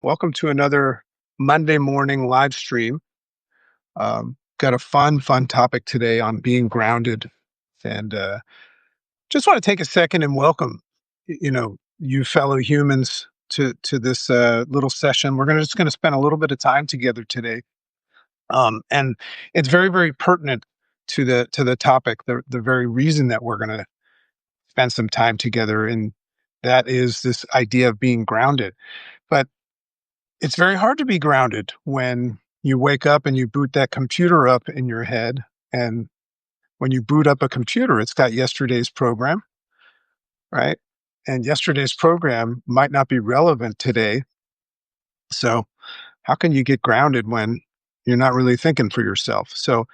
Welcome to another Monday morning live stream. Got a fun topic today on being grounded, and just want to take a second and welcome, you fellow humans to this little session. We're just gonna spend a little bit of time together today, and it's very pertinent to the topic. The very reason that we're gonna spend some time together, and that is this idea of being grounded, but it's very hard to be grounded when you wake up and you boot that computer up in your head. And when you boot up a computer, it's got yesterday's program, right? And yesterday's program might not be relevant today. So, how can you get grounded when you're not really thinking for yourself? So,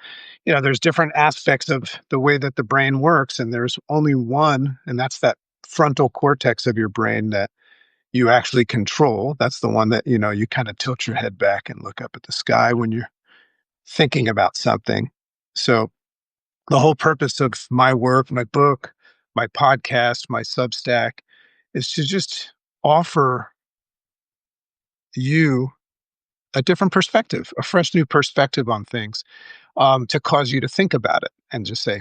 there's different aspects of the way that the brain works, and there's only one, and that's that frontal cortex of your brain that you actually control. That's the one that, you kind of tilt your head back and look up at the sky when you're thinking about something. So, the whole purpose of my work, my book, my podcast, my Substack is to just offer you a different perspective, a fresh new perspective on things, to cause you to think about it and just say,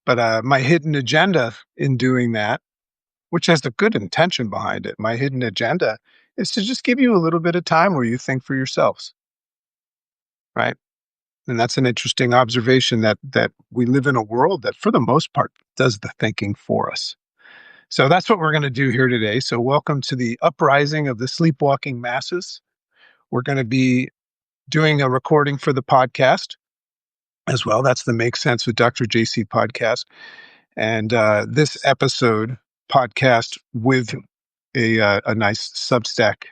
But my hidden agenda in doing that, which has a good intention behind it, my hidden agenda is to just give you a little bit of time where you think for yourselves, right? And that's an interesting observation that we live in a world that, for the most part, does the thinking for us. So that's what we're going to do here today. So welcome to the uprising of the sleepwalking masses. We're going to be doing a recording for the podcast as well. That's the Make Sense with Dr. JC podcast. And this episode podcast with a nice Substack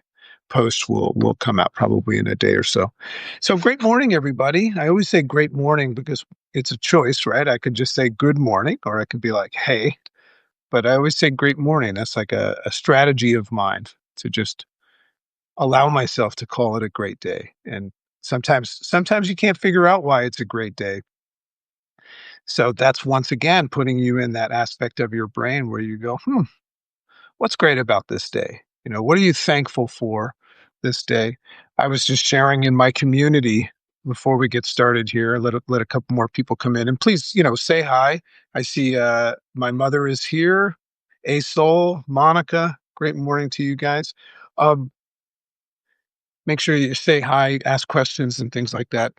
post will come out probably in a day or so. So great morning, everybody. I always say great morning because it's a choice, right? I could just say good morning, or I could be like, hey, but I always say great morning. That's like a strategy of mine to just allow myself to call it a great day. And sometimes you can't figure out why it's a great day. So that's once again putting you in that aspect of your brain where you go, what's great about this day? What are you thankful for this day? I was just sharing in my community before we get started here. Let a couple more people come in, and please, say hi. I see my mother is here. A Soul, Monica. Great morning to you guys. Um, Make sure you say hi, ask questions, and things like that.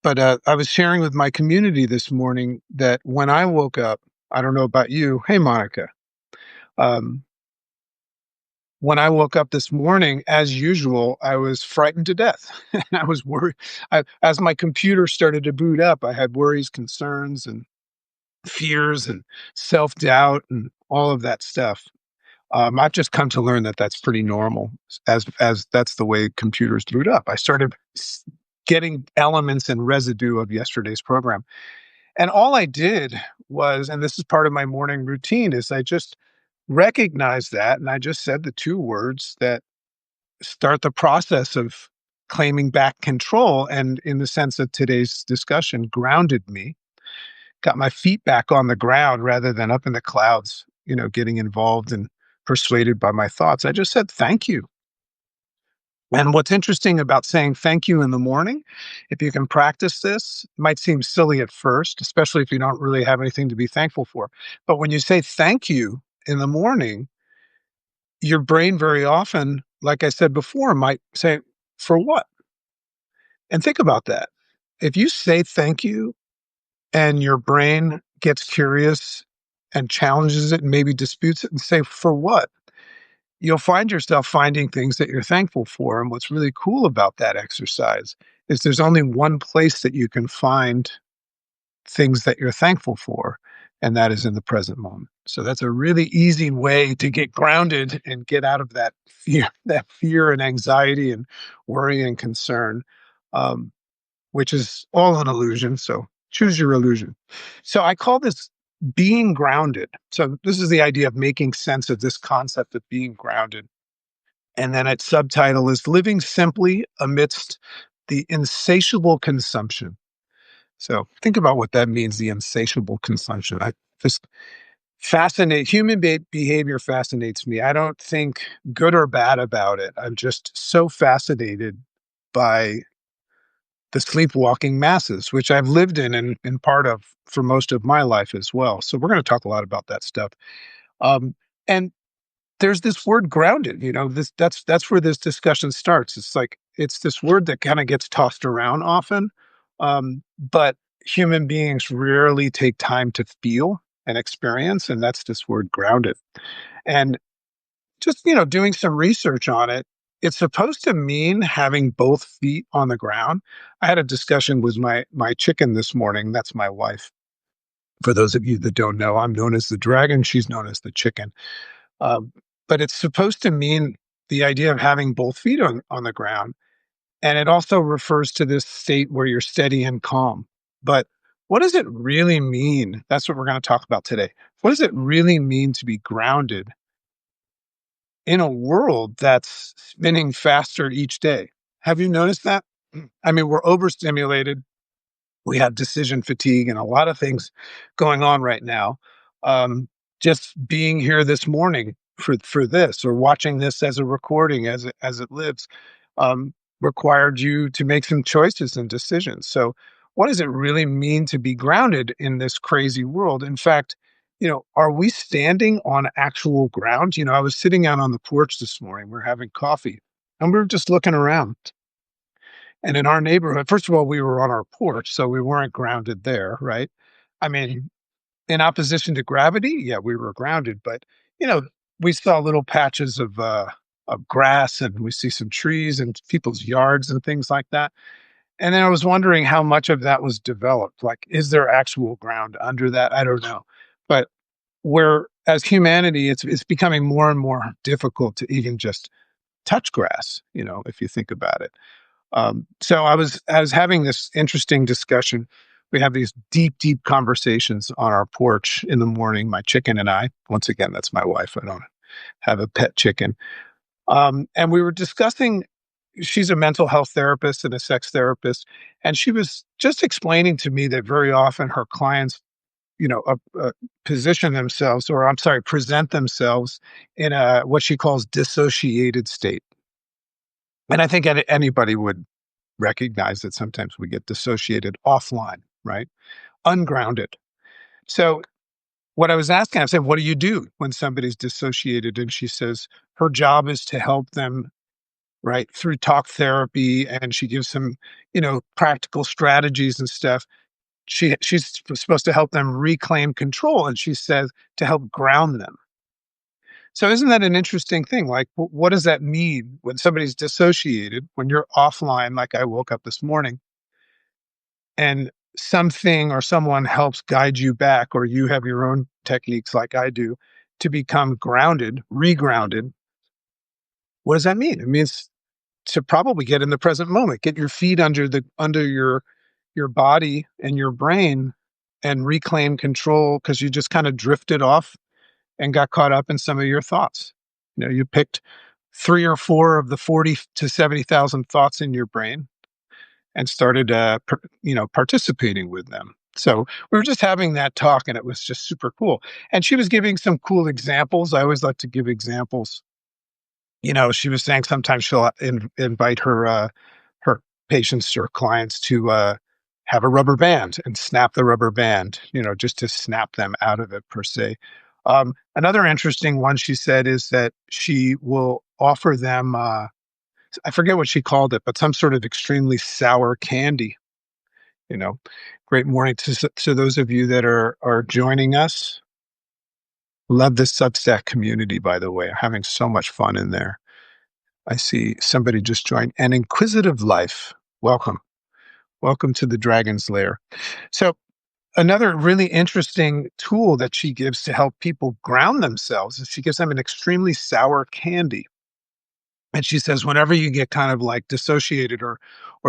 But I was sharing with my community this morning that when I woke up, I don't know about you. Hey, Monica. Um, when I woke up this morning, as usual, I was frightened to death. And I was worried. As my computer started to boot up, I had worries, concerns, and fears, and self doubt, and all of that stuff. I've just come to learn that that's pretty normal, as that's the way computers boot up. I started getting elements and residue of yesterday's program, and all I did was, and this is part of my morning routine, is I just recognized that, and I just said the two words that start the process of claiming back control, and in the sense of today's discussion, grounded me, got my feet back on the ground rather than up in the clouds, getting involved and persuaded by my thoughts. I just said, thank you. And what's interesting about saying thank you in the morning, if you can practice this, it might seem silly at first, especially if you don't really have anything to be thankful for. But when you say thank you in the morning, your brain very often, like I said before, might say, for what? And think about that. If you say thank you and your brain gets curious and challenges it and maybe disputes it and say, for what? You'll find yourself finding things that you're thankful for. And what's really cool about that exercise is there's only one place that you can find things that you're thankful for, and that is in the present moment. So that's a really easy way to get grounded and get out of that fear and anxiety and worry and concern, um, which is all an illusion. So choose your illusion. So I call this being grounded. So this is the idea of making sense of this concept of being grounded. And then its subtitle is Living Simply Amidst the Insatiable Consumption. So think about what that means, the insatiable consumption. I just Behavior fascinates me. I don't think good or bad about it. I'm just so fascinated by the sleepwalking masses, which I've lived in part of for most of my life as well. So we're going to talk a lot about that stuff. Um, and there's this word grounded, that's where this discussion starts. It's like it's this word that kind of gets tossed around often. But human beings rarely take time to feel and experience, and that's this word grounded. And just, doing some research on it, it's supposed to mean having both feet on the ground. I had a discussion with my chicken this morning. That's my wife. For those of you that don't know, I'm known as the dragon. She's known as the chicken. Um, but it's supposed to mean the idea of having both feet on the ground. And it also refers to this state where you're steady and calm. But what does it really mean? That's what we're going to talk about today. What does it really mean to be grounded in a world that's spinning faster each day? Have you noticed that? I mean, we're overstimulated. We have decision fatigue and a lot of things going on right now. Um, just being here this morning for this, or watching this as a recording as it lives, um, required you to make some choices and decisions. So, what does it really mean to be grounded in this crazy world? In fact, are we standing on actual ground? I was sitting out on the porch this morning. We're having coffee, and we were just looking around. And in our neighborhood, first of all, we were on our porch, so we weren't grounded there, right? I mean, in opposition to gravity, yeah, we were grounded, but you know, we saw little patches of grass, and we see some trees and people's yards and things like that. And then I was wondering how much of that was developed. Like, is there actual ground under that? I don't know. But where as humanity, it's becoming more and more difficult to even just touch grass, if you think about it. So I was having this interesting discussion. We have these deep, deep conversations on our porch in the morning, my chicken and I. Once again, that's my wife. I don't have a pet chicken. And we were discussing, she's a mental health therapist and a sex therapist. And she was just explaining to me that very often her clients, position themselves, or I'm sorry, present themselves in a what she calls dissociated state. And I think anybody would recognize that sometimes we get dissociated offline, right? Ungrounded. So what I was asking, I said, what do you do when somebody's dissociated? And she says her job is to help them, right, through talk therapy. And she gives some, practical strategies and stuff. She's supposed to help them reclaim control. And she says to help ground them. So isn't that an interesting thing? Like, what does that mean when somebody's dissociated, when you're offline, like I woke up this morning, and something or someone helps guide you back, or you have your own techniques like I do to become grounded, regrounded. What does that mean? It means to probably get in the present moment, get your feet under your body and your brain, and reclaim control, because you just kind of drifted off and got caught up in some of your thoughts. You picked 3 or 4 of the 40 to 70,000 thoughts in your brain and started, participating with them. So we were just having that talk, and it was just super cool. And she was giving some cool examples. I always like to give examples. She was saying sometimes she'll invite her patients or clients to have a rubber band and snap the rubber band, just to snap them out of it per se. Another interesting one she said is that she will offer them. I forget what she called it, but some sort of extremely sour candy. You know, Great morning to those of you that are joining us. Love this Substack community, by the way. I'm having so much fun in there. I see somebody just joined. An inquisitive life. Welcome. Welcome to the Dragon's Lair. So another really interesting tool that she gives to help people ground themselves is she gives them an extremely sour candy. And she says, whenever you get kind of like dissociated, or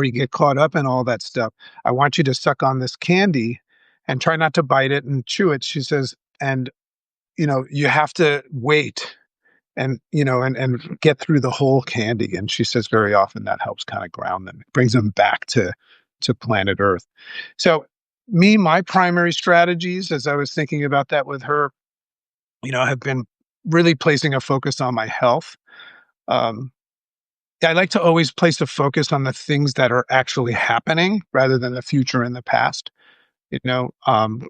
you get caught up in all that stuff, I want you to suck on this candy and try not to bite it and chew it. She says, and you have to wait and and get through the whole candy. And she says very often that helps kind of ground them. It brings them back to planet Earth. So my primary strategies, as I was thinking about that with her, have been really placing a focus on my health. Um, I like to always place a focus on the things that are actually happening rather than the future and the past.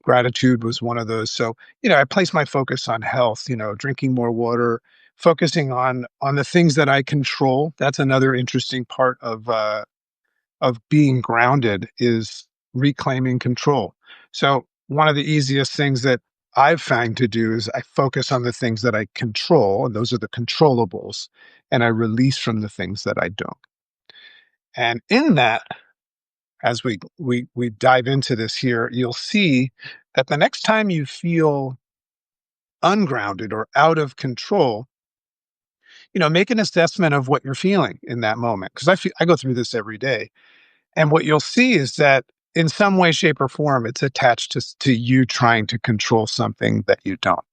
Gratitude was one of those. So, I place my focus on health, drinking more water, focusing on the things that I control. That's another interesting part of being grounded is reclaiming control. So, one of the easiest things that I've found to do is I focus on the things that I control, and those are the controllables, and I release from the things that I don't. And in that, as we dive into this here, you'll see that the next time you feel ungrounded or out of control, make an assessment of what you're feeling in that moment. Because I go through this every day, and what you'll see is that in some way, shape, or form, it's attached to you trying to control something that you don't.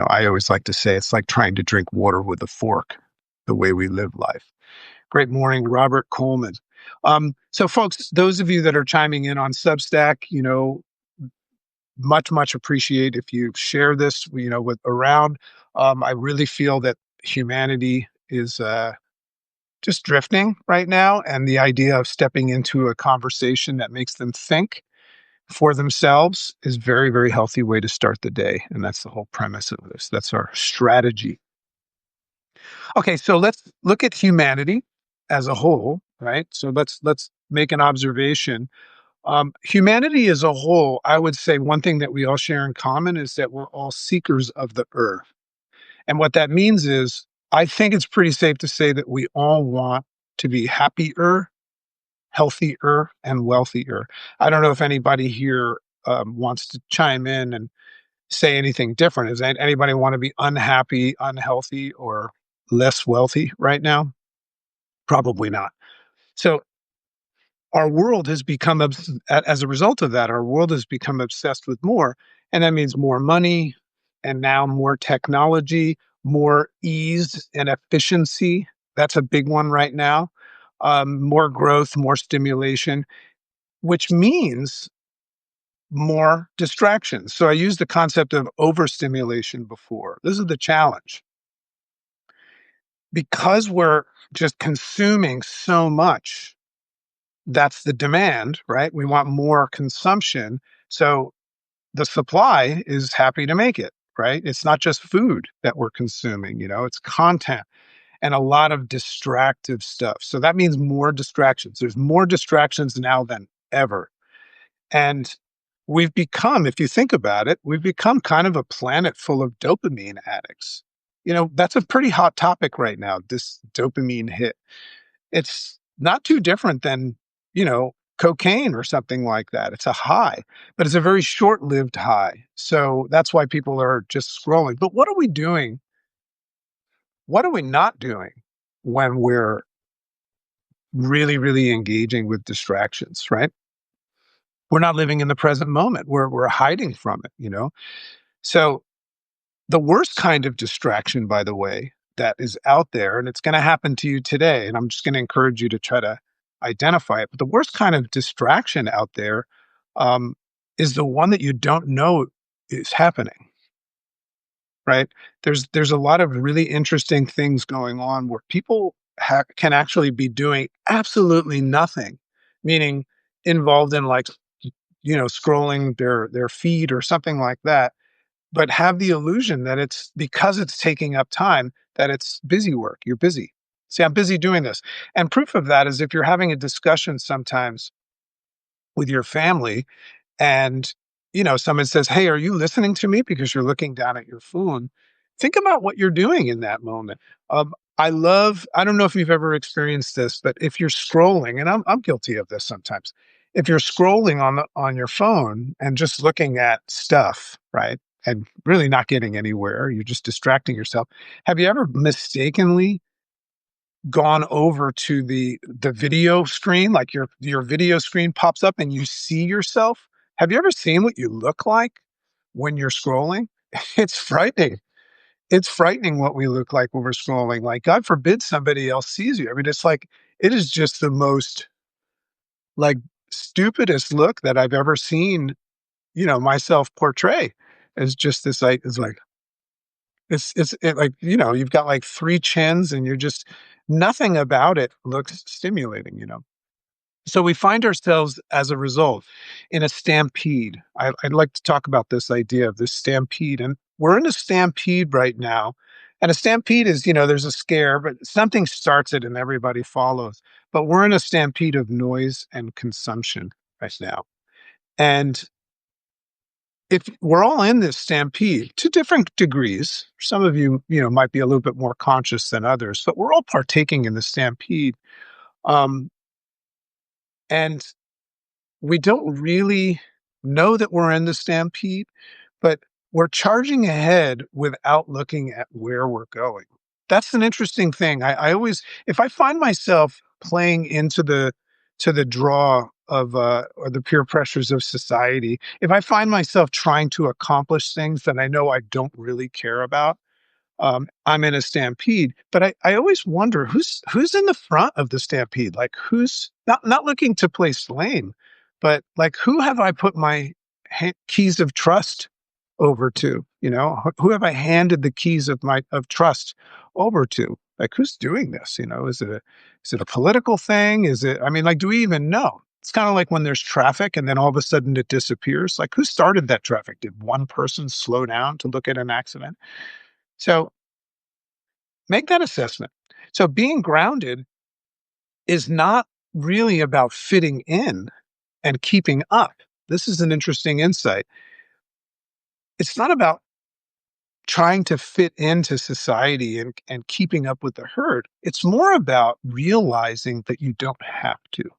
I always like to say it's like trying to drink water with a fork, the way we live life. Great morning, Robert Coleman. So, folks, those of you that are chiming in on Substack, much appreciate if you share this, with around. I really feel that humanity is just drifting right now, and the idea of stepping into a conversation that makes them think for themselves is very, very healthy way to start the day, and that's the whole premise of this. That's our strategy. Okay, so let's look at humanity as a whole, right? So let's make an observation. Humanity as a whole, I would say one thing that we all share in common is that we're all seekers of the earth. And what that means is, I think it's pretty safe to say that we all want to be happier, healthier, and wealthier. I don't know if anybody here wants to chime in and say anything different. Does anybody want to be unhappy, unhealthy, or less wealthy right now? Probably not. So our world has become as a result of that, our world has become obsessed with more, and that means more money, and now more technology, more ease and efficiency. That's a big one right now. More growth, more stimulation, which means more distractions. So I used the concept of overstimulation before. This is the challenge. Because we're just consuming so much, that's the demand, right? We want more consumption. So the supply is happy to make it, right? It's not just food that we're consuming, it's content and a lot of distractive stuff. So that means more distractions. There's more distractions now than ever. And we've become, if you think about it, we've become kind of a planet full of dopamine addicts. That's a pretty hot topic right now, this dopamine hit. It's not too different than, cocaine or something like that. It's a high, but it's a very short-lived high. So that's why people are just scrolling. But what are we doing? What are we not doing when we're really, really engaging with distractions, right? We're not living in the present moment. We're hiding from it. So the worst kind of distraction, by the way, that is out there, and it's going to happen to you today, and I'm just going to encourage you to try to identify it. But the worst kind of distraction out there is the one that you don't know is happening, right? There's a lot of really interesting things going on where people can actually be doing absolutely nothing, meaning involved in like scrolling their feed or something like that, but have the illusion that it's because it's taking up time, that it's busy work. You're busy. See, I'm busy doing this. And proof of that is if you're having a discussion sometimes with your family and someone says, "Hey, are you listening to me?" Because you're looking down at your phone. Think about what you're doing in that moment. I don't know if you've ever experienced this, but if you're scrolling, and I'm guilty of this sometimes, if you're scrolling on your phone and just looking at stuff, right? And really not getting anywhere, you're just distracting yourself. Have you ever mistakenly gone over to the video screen, like your video screen pops up and you see yourself? Have you ever seen what you look like when you're scrolling? It's frightening. It's frightening what we look like when we're scrolling. Like, God forbid somebody else sees you. I mean, it's like it is just the most like stupidest look that I've ever seen, myself portray. It's just this like it's like Like, you've got like 3 chins and you're just nothing about it looks stimulating. So we find ourselves as a result in a stampede. I'd like to talk about this idea of this stampede. And we're in a stampede right now. And a stampede is, there's a scare, but something starts it and everybody follows. But we're in a stampede of noise and consumption right now. And if we're all in this stampede to different degrees, some of you, might be a little bit more conscious than others, but we're all partaking in the stampede. Um, and we don't really know that we're in the stampede, but we're charging ahead without looking at where we're going. That's an interesting thing. I always, if I find myself playing into the draw of or the peer pressures of society, if I find myself trying to accomplish things that I know I don't really care about, I'm in a stampede. But I always wonder who's in the front of the stampede. Like who's not looking to place blame, but like who have I put my keys of trust over to? Who have I handed the keys of trust over to? Like who's doing this? Is it a political thing? Is it? I mean, like, do we even know? It's kind of like when there's traffic and then all of a sudden it disappears. Like who started that traffic? Did one person slow down to look at an accident? So make that assessment. So being grounded is not really about fitting in and keeping up. This is an interesting insight. It's not about trying to fit into society and keeping up with the herd. It's more about realizing that you don't have to.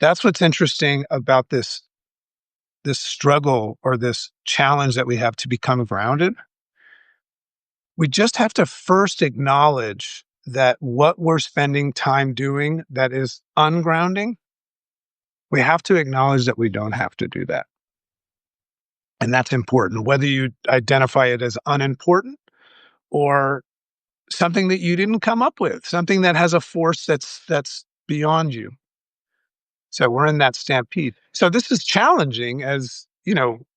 That's what's interesting about this struggle or this challenge that we have to become grounded. We just have to first acknowledge that what we're spending time doing that is ungrounding, we have to acknowledge that we don't have to do that. And that's important, whether you identify it as unimportant or something that you didn't come up with, something that has a force that's beyond you. So we're in that stampede. So this is challenging as,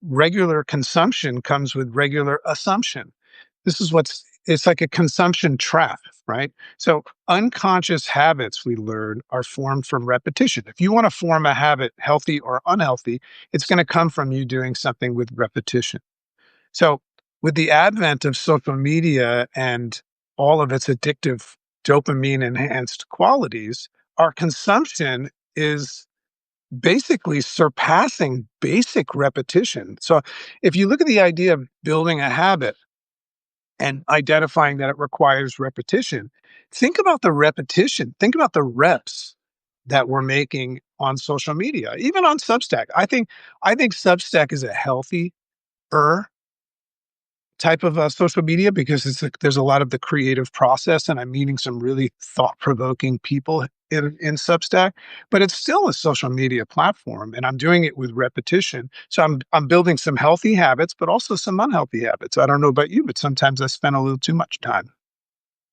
regular consumption comes with regular assumption. It's like a consumption trap, right? So unconscious habits we learn are formed from repetition. If you want to form a habit, healthy or unhealthy, it's going to come from you doing something with repetition. So with the advent of social media and all of its addictive dopamine enhanced qualities, our consumption is basically surpassing basic repetition. So if you look at the idea of building a habit and identifying that it requires repetition, think about the repetition, think about the reps that we're making on social media, even on Substack. I think Substack is a healthier type of social media because there's a lot of the creative process, and I'm meeting some really thought-provoking people in Substack, but it's still a social media platform, and I'm doing it with repetition. So I'm building some healthy habits, but also some unhealthy habits. I don't know about you, but sometimes I spend a little too much time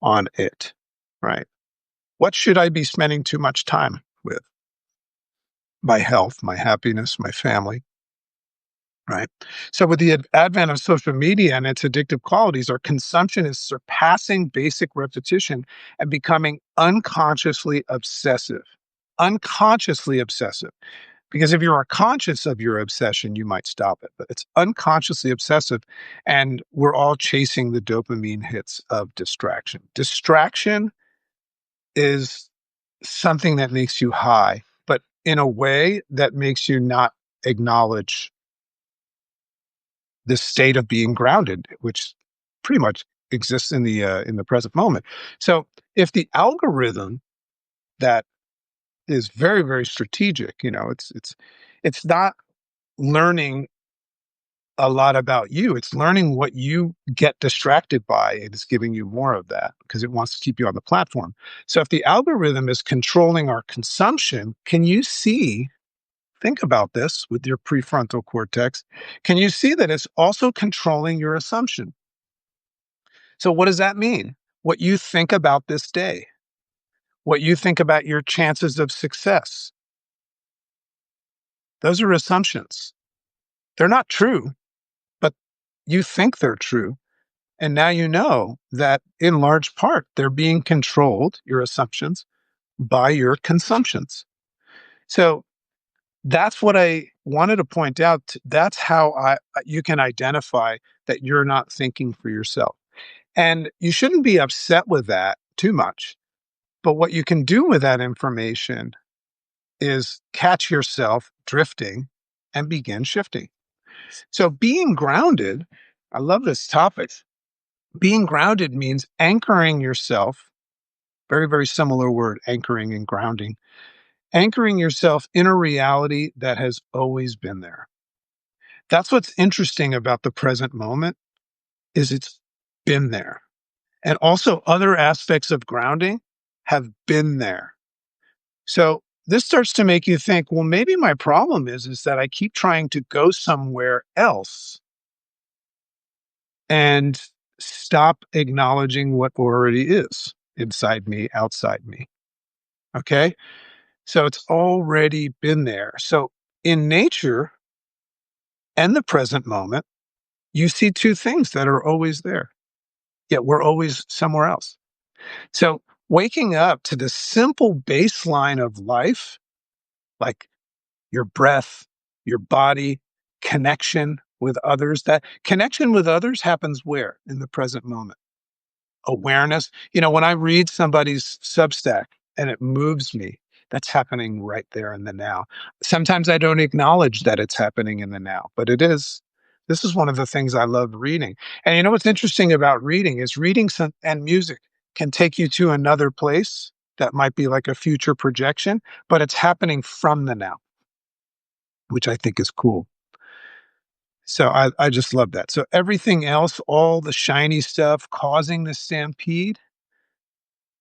on it, right? What should I be spending too much time with? My health, my happiness, my family. Right. So with the advent of social media and its addictive qualities, our consumption is surpassing basic repetition and becoming unconsciously obsessive. Unconsciously obsessive. Because if you are conscious of your obsession, you might stop it. But it's unconsciously obsessive. And we're all chasing the dopamine hits of distraction. Distraction is something that makes you high, but in a way that makes you not acknowledge this state of being grounded, which pretty much exists in the present moment. So if the algorithm that is very, very strategic, it's not learning a lot about you. It's learning what you get distracted by. And it's giving you more of that because it wants to keep you on the platform. So if the algorithm is controlling our consumption, can you see? Think about this with your prefrontal cortex. Can you see that it's also controlling your assumption? So what does that mean? What you think about this day, what you think about your chances of success. Those are assumptions. They're not true, but you think they're true. And now you know that in large part, they're being controlled, your assumptions, by your consumptions. So that's what I wanted to point out. That's how you can identify that you're not thinking for yourself. And you shouldn't be upset with that too much. But what you can do with that information is catch yourself drifting and begin shifting. So being grounded, I love this topic. Being grounded means anchoring yourself, very, very similar word, anchoring and grounding, anchoring yourself in a reality that has always been there. That's what's interesting about the present moment is it's been there. And also other aspects of grounding have been there. So this starts to make you think, well, maybe my problem is that I keep trying to go somewhere else and stop acknowledging what already is inside me, outside me. Okay. So it's already been there. So in nature and the present moment, you see two things that are always there, yet we're always somewhere else. So waking up to the simple baseline of life, like your breath, your body, connection with others, that connection with others happens where? In the present moment. Awareness. When I read somebody's Substack and it moves me, that's happening right there in the now. Sometimes I don't acknowledge that it's happening in the now, but it is. This is one of the things I love reading. And you know what's interesting about reading is and music can take you to another place that might be like a future projection, but it's happening from the now, which I think is cool. So I just love that. So everything else, all the shiny stuff causing the stampede,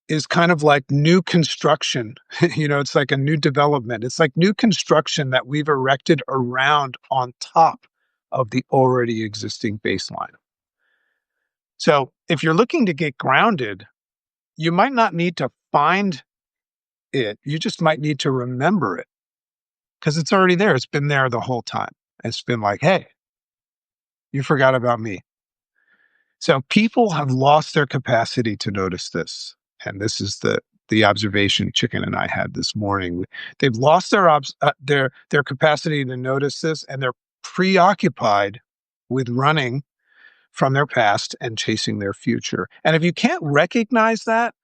is kind of like new construction. It's like a new development. It's like new construction that we've erected around on top of the already existing baseline. So if you're looking to get grounded, you might not need to find it. You just might need to remember it because it's already there. It's been there the whole time. It's been like, hey, you forgot about me. So people have lost their capacity to notice this. And this is the observation Chicken and I had this morning. They've lost their capacity to notice this, and they're preoccupied with running from their past and chasing their future. And if you can't recognize that,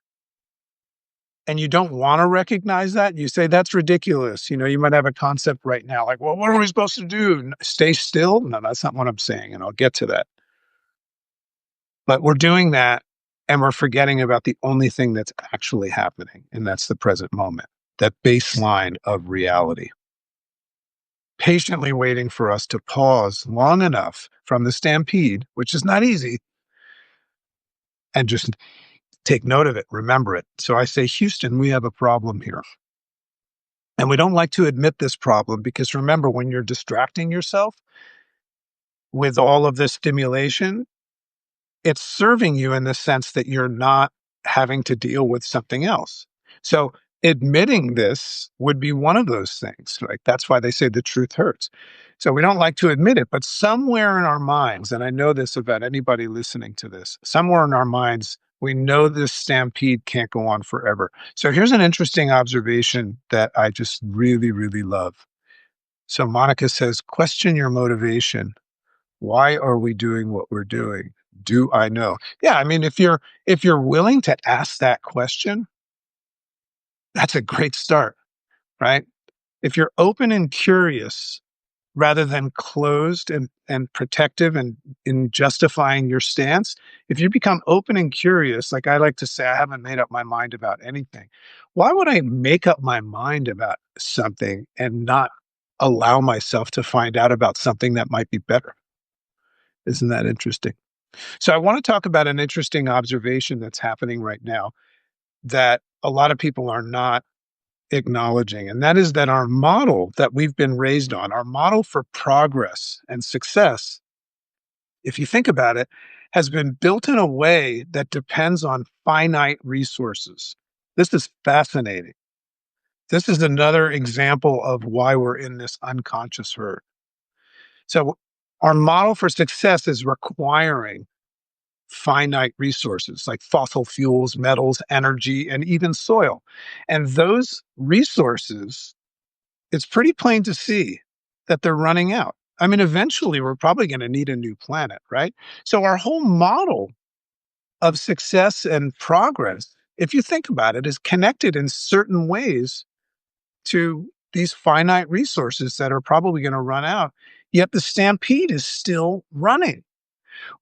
and you don't want to recognize that, you say that's ridiculous. You might have a concept right now like, well, what are we supposed to do? Stay still? No, that's not what I'm saying, and I'll get to that. But we're doing that and we're forgetting about the only thing that's actually happening, and that's the present moment, that baseline of reality. Patiently waiting for us to pause long enough from the stampede, which is not easy, and just take note of it, remember it. So I say, Houston, we have a problem here. And we don't like to admit this problem because remember, when you're distracting yourself with all of this stimulation, it's serving you in the sense that you're not having to deal with something else. So admitting this would be one of those things. Like that's why they say the truth hurts. So we don't like to admit it, but somewhere in our minds, and I know this about anybody listening to this, somewhere in our minds, we know this stampede can't go on forever. So here's an interesting observation that I just really, really love. So Monica says, question your motivation. Why are we doing what we're doing? Do I know? Yeah, I mean, if you're willing to ask that question, that's a great start, right? If you're open and curious rather than closed and protective and in justifying your stance, if you become open and curious, like I like to say, I haven't made up my mind about anything. Why would I make up my mind about something and not allow myself to find out about something that might be better? Isn't that interesting? So I want to talk about an interesting observation that's happening right now that a lot of people are not acknowledging. And that is that our model that we've been raised on, our model for progress and success, if you think about it, has been built in a way that depends on finite resources. This is fascinating. This is another example of why we're in this unconscious herd. So our model for success is requiring finite resources like fossil fuels, metals, energy, and even soil. And those resources, it's pretty plain to see that they're running out. I mean, eventually, we're probably going to need a new planet, right? So, our whole model of success and progress, if you think about it, is connected in certain ways to these finite resources that are probably going to run out. Yet the stampede is still running.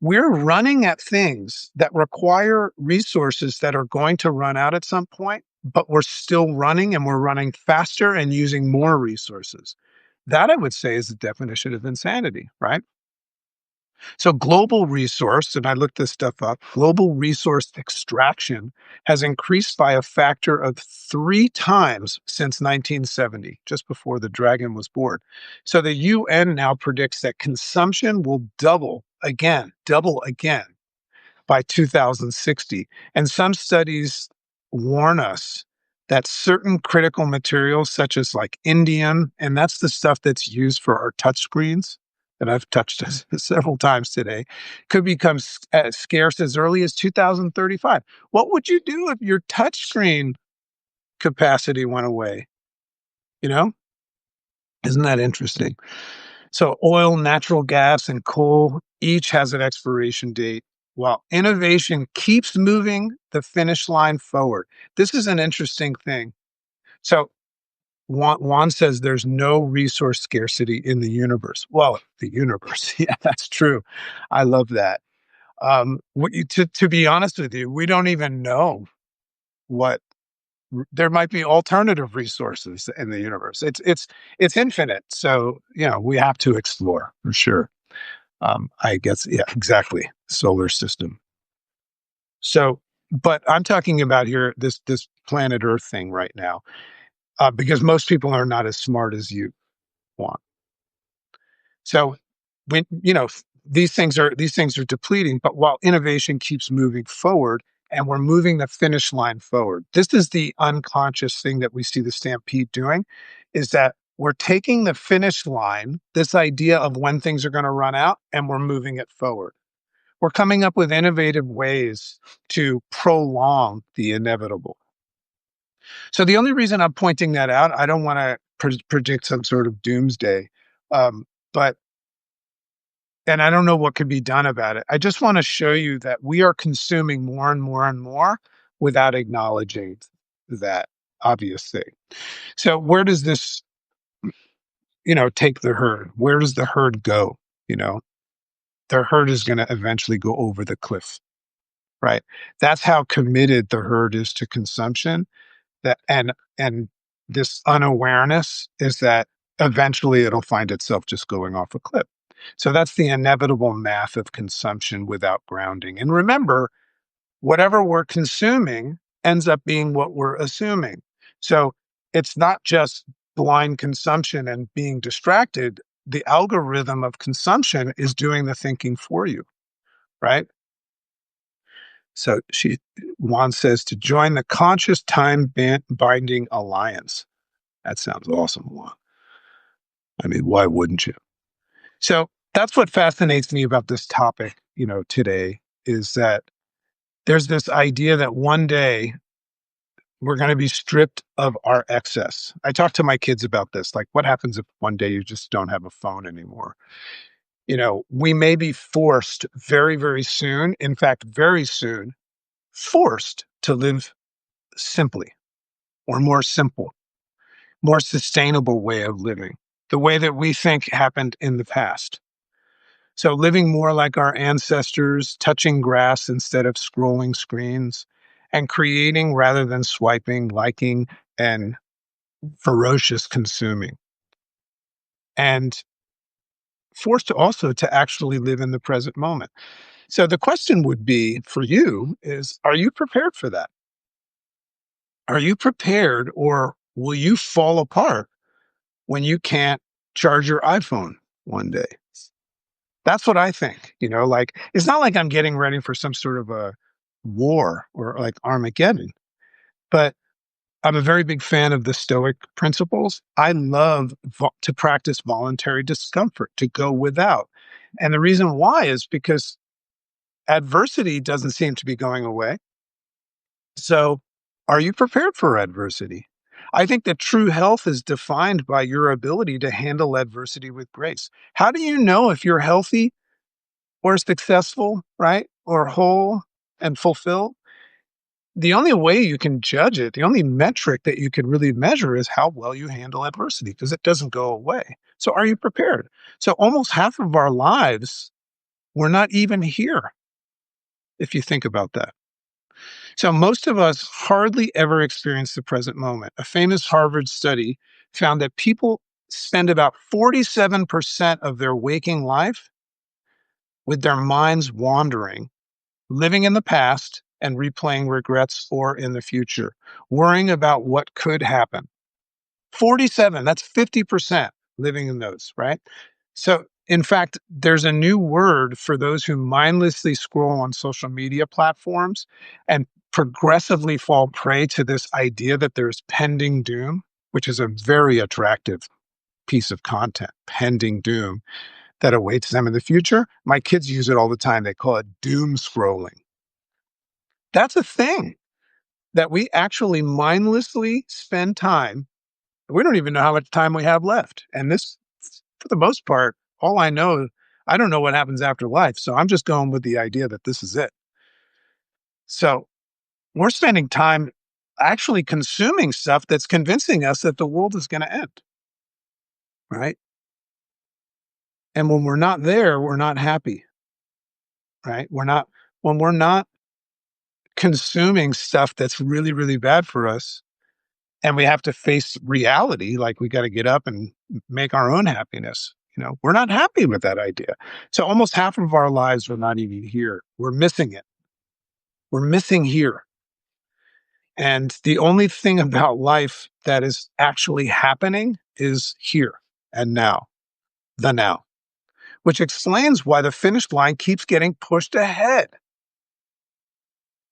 We're running at things that require resources that are going to run out at some point, but we're still running and we're running faster and using more resources. That I would say is the definition of insanity, right? So, global resource, and I looked this stuff up, global resource extraction has increased by a factor of 3 times since 1970, just before the dragon was born. So, the UN now predicts that consumption will double again by 2060. And some studies warn us that certain critical materials, such as like indium, and that's the stuff that's used for our touch screens that I've touched several times today, could become as scarce as early as 2035. What would you do if your touch screen capacity went away? You know, isn't that interesting? So oil, natural gas, and coal each has an expiration date, while innovation keeps moving the finish line forward. This is an interesting thing. So Juan says there's no resource scarcity in the universe. Well, the universe, yeah, that's true. I love that. To be honest with you, we don't even know what there might be alternative resources in the universe. It's infinite. So we have to explore for sure. I guess, yeah, exactly. Solar system. So, but I'm talking about here this planet Earth thing right now, because most people are not as smart as you want. So, when these things are depleting, but while innovation keeps moving forward, and we're moving the finish line forward, this is the unconscious thing that we see the stampede doing, is that we're taking the finish line, this idea of when things are going to run out, and we're moving it forward. We're coming up with innovative ways to prolong the inevitable. So the only reason I'm pointing that out, I don't want to predict some sort of doomsday, but and I don't know what could be done about it. I just want to show you that we are consuming more and more and more without acknowledging that obvious thing. So where does this, take the herd? Where does the herd go? You know, the herd is going to eventually go over the cliff, right? That's how committed the herd is to consumption. That and this unawareness is that eventually it'll find itself just going off a cliff. So that's the inevitable math of consumption without grounding. And remember, whatever we're consuming ends up being what we're assuming. So it's not just blind consumption and being distracted. The algorithm of consumption is doing the thinking for you, right? So Juan says to join the conscious time binding alliance. That sounds awesome, Juan. I mean, why wouldn't you? So that's what fascinates me about this topic, today, is that there's this idea that one day we're going to be stripped of our excess. I talk to my kids about this, like what happens if one day you just don't have a phone anymore? We may be forced very, very soon, in fact, very soon, forced to live simply or more simple, more sustainable way of living, the way that we think happened in the past. So living more like our ancestors, touching grass instead of scrolling screens, and creating rather than swiping, liking, and ferocious consuming. And forced to also to actually live in the present moment. So the question would be for you is, are you prepared for that? Are you prepared, or will you fall apart when you can't charge your iPhone one day? That's what I think. Like it's not like I'm getting ready for some sort of a war or like Armageddon, but I'm a very big fan of the Stoic principles. I love to practice voluntary discomfort, to go without. And the reason why is because Adversity doesn't seem to be going away. So, are you prepared for adversity? I think that true health is defined by your ability to handle adversity with grace. How do you know if you're healthy or successful, right? Or whole and fulfilled? The only way you can judge it, the only metric that you could really measure is how well you handle adversity because it doesn't go away. So, are you prepared? So, almost half of our lives, we're not even here if you think about that. So, most of us hardly ever experience the present moment. A famous Harvard study found that people spend about 47% of their waking life with their minds wandering, living in the past and replaying regrets or in the future, worrying about what could happen. 47, that's 50% living in those, right? So, in fact, there's a new word for those who mindlessly scroll on social media platforms and progressively fall prey to this idea that there's pending doom, which is a very attractive piece of content, pending doom that awaits them in the future. My kids use it all the time. They call it doom scrolling. That's a thing that we actually mindlessly spend time. We don't even know how much time we have left. And this, for the most part, all I know, I don't know what happens after life. So I'm just going with the idea that this is it. So we're spending time actually consuming stuff that's convincing us that the world is going to end. Right. And when we're not there, we're not happy. Right. When we're not consuming stuff that's really, really bad for us, and we have to face reality, like we got to get up and make our own happiness. We're not happy with that idea. So almost half of our lives are not even here. We're missing it. We're missing here. And the only thing about life that is actually happening is here and now, the now, which explains why the finish line keeps getting pushed ahead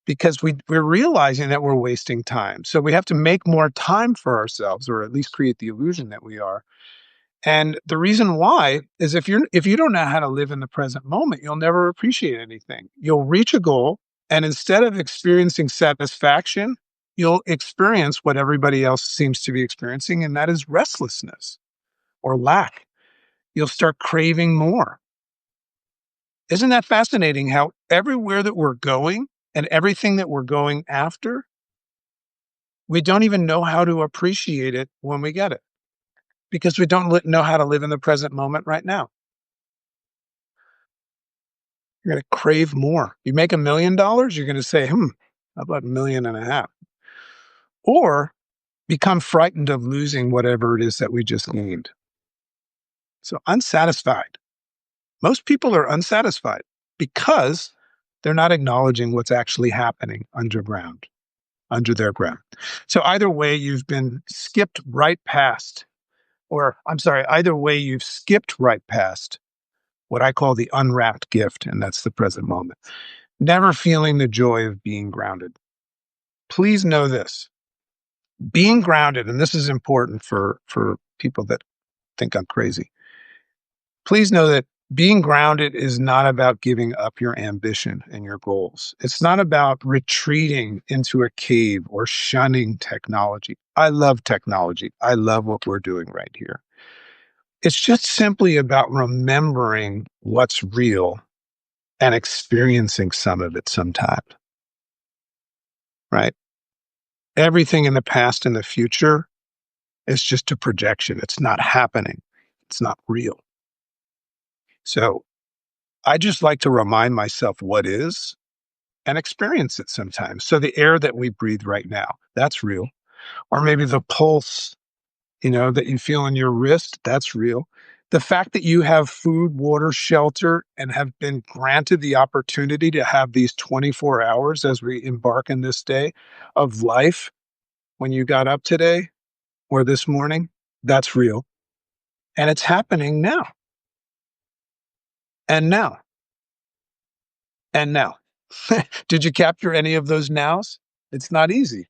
because we're realizing that we're wasting time. So we have to make more time for ourselves, or at least create the illusion that we are. And the reason why is if you don't know how to live in the present moment, you'll never appreciate anything. You'll reach a goal, and instead of experiencing satisfaction, you'll experience what everybody else seems to be experiencing, and that is restlessness or lack. You'll start craving more. Isn't that fascinating how everywhere that we're going and everything that we're going after, we don't even know how to appreciate it when we get it because we don't know how to live in the present moment right now. You're going to crave more. You make $1 million, you're going to say, how about 1.5 million? Or become frightened of losing whatever it is that we just gained. So unsatisfied. Most people are unsatisfied because they're not acknowledging what's actually happening underground, under their ground. So either way, you've been skipped right past, or I'm sorry, either way, you've skipped right past what I call the unwrapped gift, and that's the present moment. Never feeling the joy of being grounded. Please know this. Being grounded, and this is important for people that think I'm crazy. Please know that being grounded is not about giving up your ambition and your goals. It's not about retreating into a cave or shunning technology. I love technology. I love what we're doing right here. It's just simply about remembering what's real and experiencing some of it sometime, right? Everything in the past and the future is just a projection. It's not happening. It's not real. So I just like to remind myself what is and experience it sometimes. So the air that we breathe right now, that's real. Or maybe the pulse, that you feel in your wrist, that's real. The fact that you have food, water, shelter, and have been granted the opportunity to have these 24 hours as we embark in this day of life when you got up today or this morning, that's real. And it's happening now and now and now. Did you capture any of those nows? It's not easy.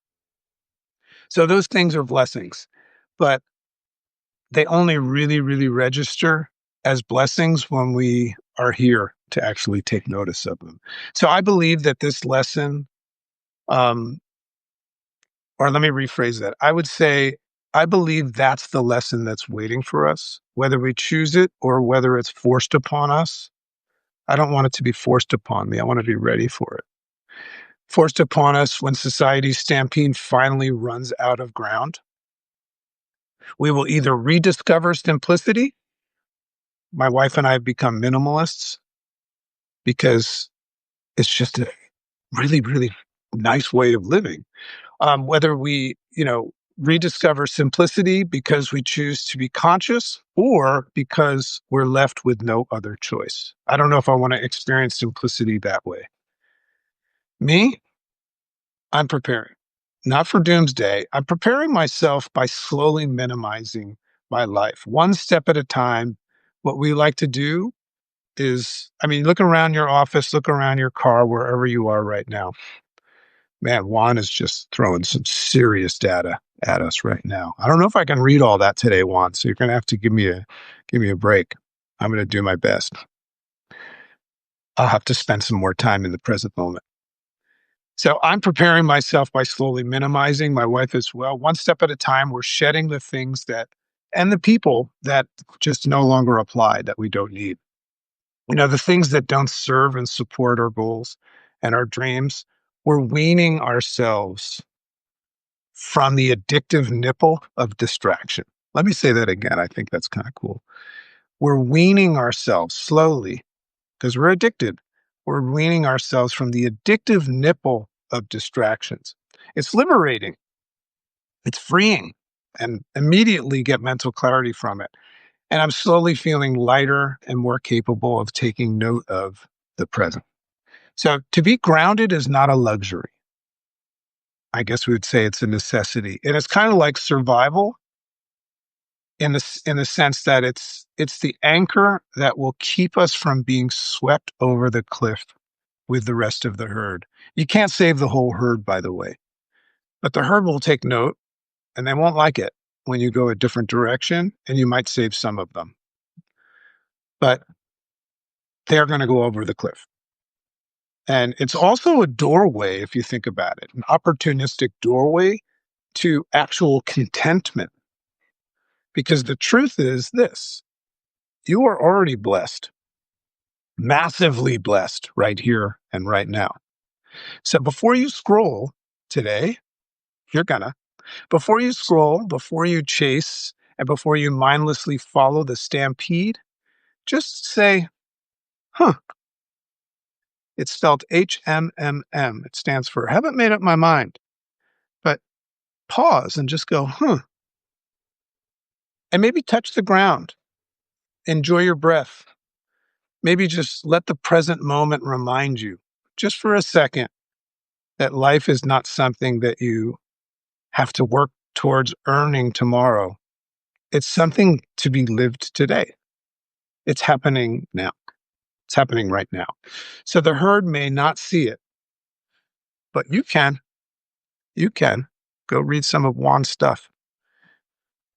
So those things are blessings, but they only really, really register as blessings when we are here to actually take notice of them. So I believe that this lesson, um, or let me rephrase that. I would say I believe that's the lesson that's waiting for us, whether we choose it or whether it's forced upon us. I don't want it to be forced upon me. I want to be ready for it. Forced upon us when society's stampede finally runs out of ground. We will either rediscover simplicity. My wife and I have become minimalists because it's just a really, really nice way of living. Whether we, rediscover simplicity because we choose to be conscious or because we're left with no other choice. I don't know if I want to experience simplicity that way. Me, I'm preparing, not for doomsday. I'm preparing myself by slowly minimizing my life, one step at a time. What we like to do is, I mean, look around your office, look around your car, wherever you are right now. Man, Juan is just throwing some serious data at us right now. I don't know if I can read all that today, Juan. So you're going to have to give me a break. I'm going to do my best. I'll have to spend some more time in the present moment. So I'm preparing myself by slowly minimizing, my wife as well. One step at a time, we're shedding the things that, and the people that just no longer apply, that we don't need. The things that don't serve and support our goals and our dreams. We're weaning ourselves from the addictive nipple of distraction. Let me say that again. I think that's kind of cool. We're weaning ourselves slowly because we're addicted. We're weaning ourselves from the addictive nipple of distractions. It's liberating, it's freeing, and immediately get mental clarity from it. And I'm slowly feeling lighter and more capable of taking note of the present. So to be grounded is not a luxury. I guess we would say it's a necessity. And it's kind of like survival in the sense that it's the anchor that will keep us from being swept over the cliff with the rest of the herd. You can't save the whole herd, by the way, but the herd will take note and they won't like it when you go a different direction, and you might save some of them, but they're going to go over the cliff. And it's also a doorway, if you think about it, an opportunistic doorway to actual contentment. Because the truth is this: you are already blessed, massively blessed right here and right now. So before you scroll today, you're gonna, before you scroll, before you chase, and before you mindlessly follow the stampede, just say, huh. It's spelled HMMM. It stands for haven't made up my mind. But pause and just go, huh. And maybe touch the ground. Enjoy your breath. Maybe just let the present moment remind you, just for a second, that life is not something that you have to work towards earning tomorrow. It's something to be lived today. It's happening now. It's happening right now. So the herd may not see it, but you can. You can. Go read some of Juan's stuff.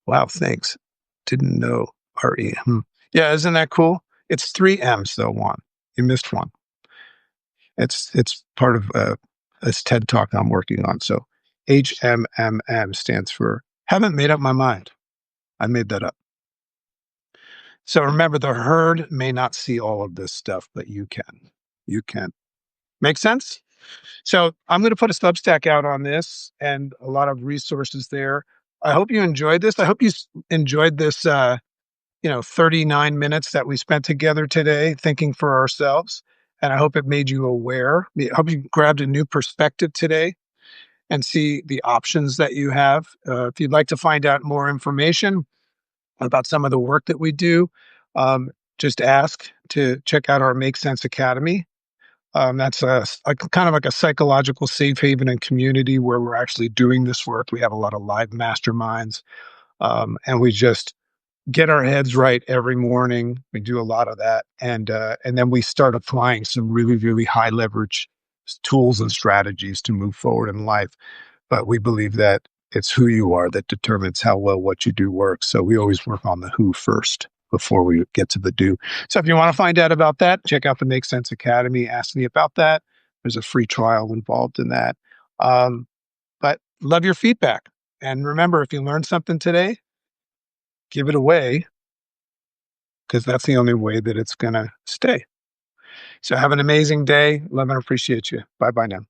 Wow, thanks. Didn't know REM. Yeah, isn't that cool? It's 3 M's though, Juan. You missed one. It's part of this TED Talk I'm working on. So HMMM stands for haven't made up my mind. I made that up. So remember, the herd may not see all of this stuff, but you can. You can. Make sense? So I'm going to put a Substack out on this and a lot of resources there. I hope you enjoyed this. I hope you enjoyed this, 39 minutes that we spent together today thinking for ourselves. And I hope it made you aware. I hope you grabbed a new perspective today and see the options that you have. If you'd like to find out more information about some of the work that we do, just ask to check out our Make Sense Academy. That's kind of like a psychological safe haven and community where we're actually doing this work. We have a lot of live masterminds, and we just get our heads right every morning. We do a lot of that, and then we start applying some really, really high leverage tools and strategies to move forward in life. But we believe that it's who you are that determines how well what you do works. So we always work on the who first. before we get to the do. So if you want to find out about that, check out the Make Sense Academy. Ask me about that. There's a free trial involved in that. Um, but love your feedback. And remember, if you learned something today, give it away because that's the only way that it's going to stay. So have an amazing day. Love and appreciate you. Bye bye now.